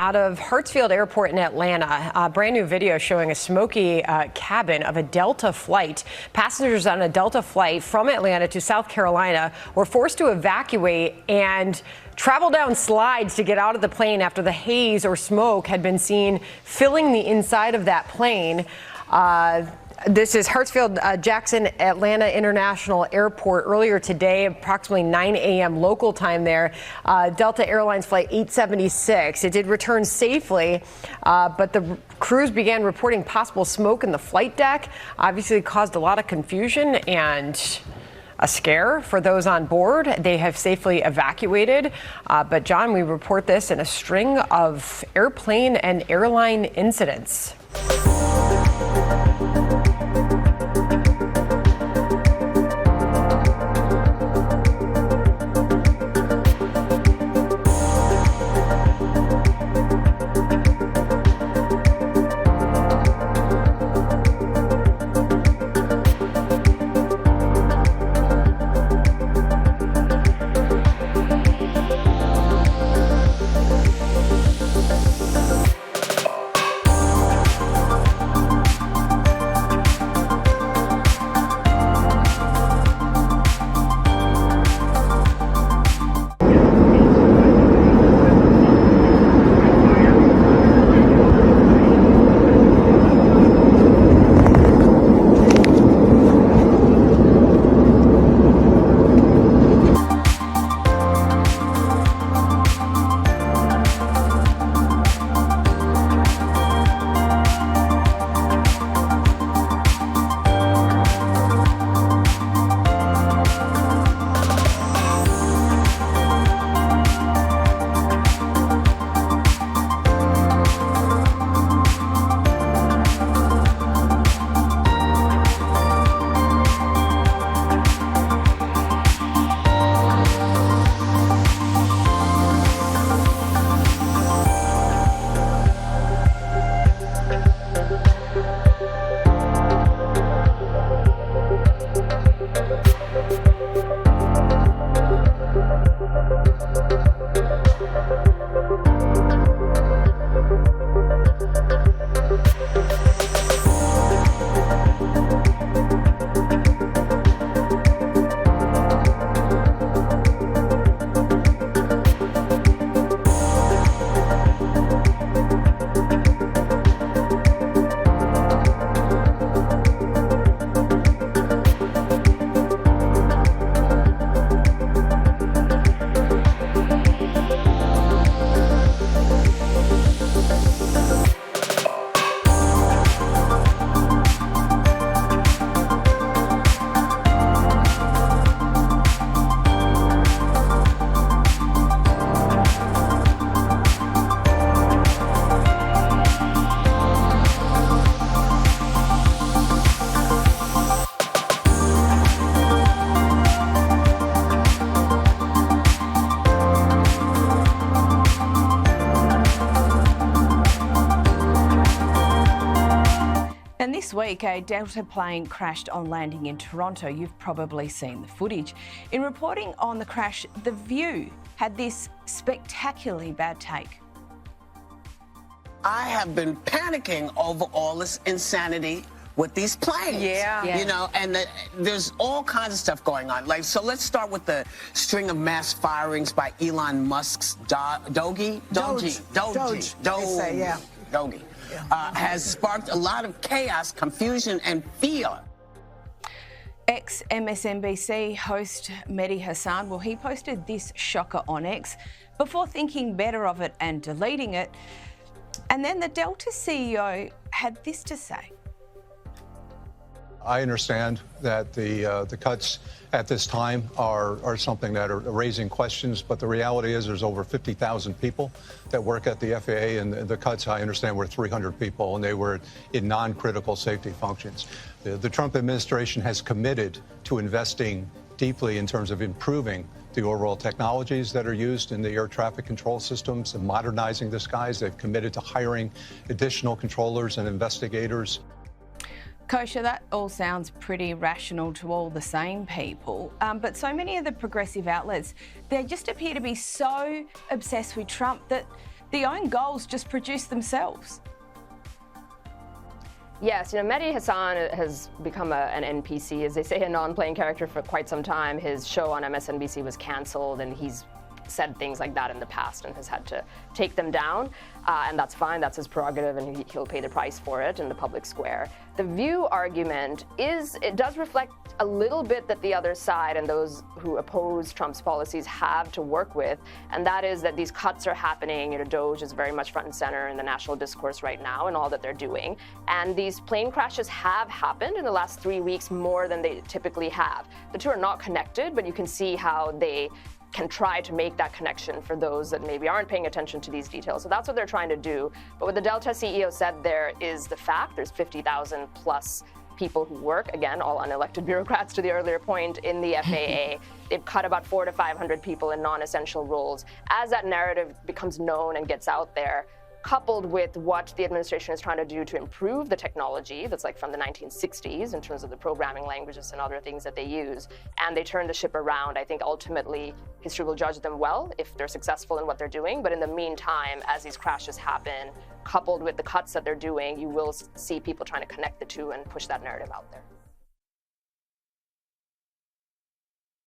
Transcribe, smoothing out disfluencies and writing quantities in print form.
out of Hartsfield Airport in Atlanta. A brand new video showing a smoky cabin of a Delta flight. Passengers on a Delta flight from Atlanta to South Carolina were forced to evacuate and travel down slides to get out of the plane after the haze or smoke had been seen filling the inside of that plane. This is Hartsfield-Jackson Atlanta International Airport earlier today, approximately 9 a.m. local time there. Delta Airlines Flight 876. It did return safely, but the crews began reporting possible smoke in the flight deck. Obviously caused a lot of confusion and a scare for those on board. They have safely evacuated. But John, we report this in a string of airplane and airline incidents. This week, a Delta plane crashed on landing in Toronto. You've probably seen the footage. In reporting on the crash, The View had this spectacularly bad take. I have been panicking over all this insanity with these planes. Yeah. You know, and there's all kinds of stuff going on. Like, so let's start with the string of mass firings by Elon Musk's Doge. Has sparked a lot of chaos, confusion, and fear. Ex-MSNBC host Mehdi Hasan, well, he posted this shocker on X before thinking better of it and deleting it. And then the Delta CEO had this to say. I understand that the cuts at this time are something that are raising questions, but the reality is there's over 50,000 people that work at the FAA, and the cuts, I understand, were 300 people, and they were in non-critical safety functions. The Trump administration has committed to investing deeply in terms of improving the overall technologies that are used in the air traffic control systems and modernizing the skies. They've committed to hiring additional controllers and investigators. Kosher, that all sounds pretty rational to all the same people, but so many of the progressive outlets, they just appear to be so obsessed with Trump that the own goals just produce themselves. Yes, Mehdi Hasan has become an NPC, as they say, a non-playing character for quite some time. His show on MSNBC was canceled, and he's said things like that in the past and has had to take them down, and that's fine. That's his prerogative, and he'll pay the price for it in the public square. The View argument it does reflect a little bit that the other side and those who oppose Trump's policies have to work with, and that is that these cuts are happening. Doge is very much front and center in the national discourse right now and all that they're doing, and these plane crashes have happened in the last 3 weeks more than they typically have. The two are not connected, but you can see how they can try to make that connection for those that maybe aren't paying attention to these details. So that's what they're trying to do. But what the Delta CEO said there is the fact. There's 50,000 plus people who work, again, all unelected bureaucrats to the earlier point, in the FAA. They've cut about 400 to 500 people in non-essential roles. As that narrative becomes known and gets out there, coupled with what the administration is trying to do to improve the technology that's like from the 1960s in terms of the programming languages and other things that they use, and they turn the ship around, I think ultimately history will judge them well if they're successful in what they're doing. But in the meantime, as these crashes happen, coupled with the cuts that they're doing, you will see people trying to connect the two and push that narrative out there.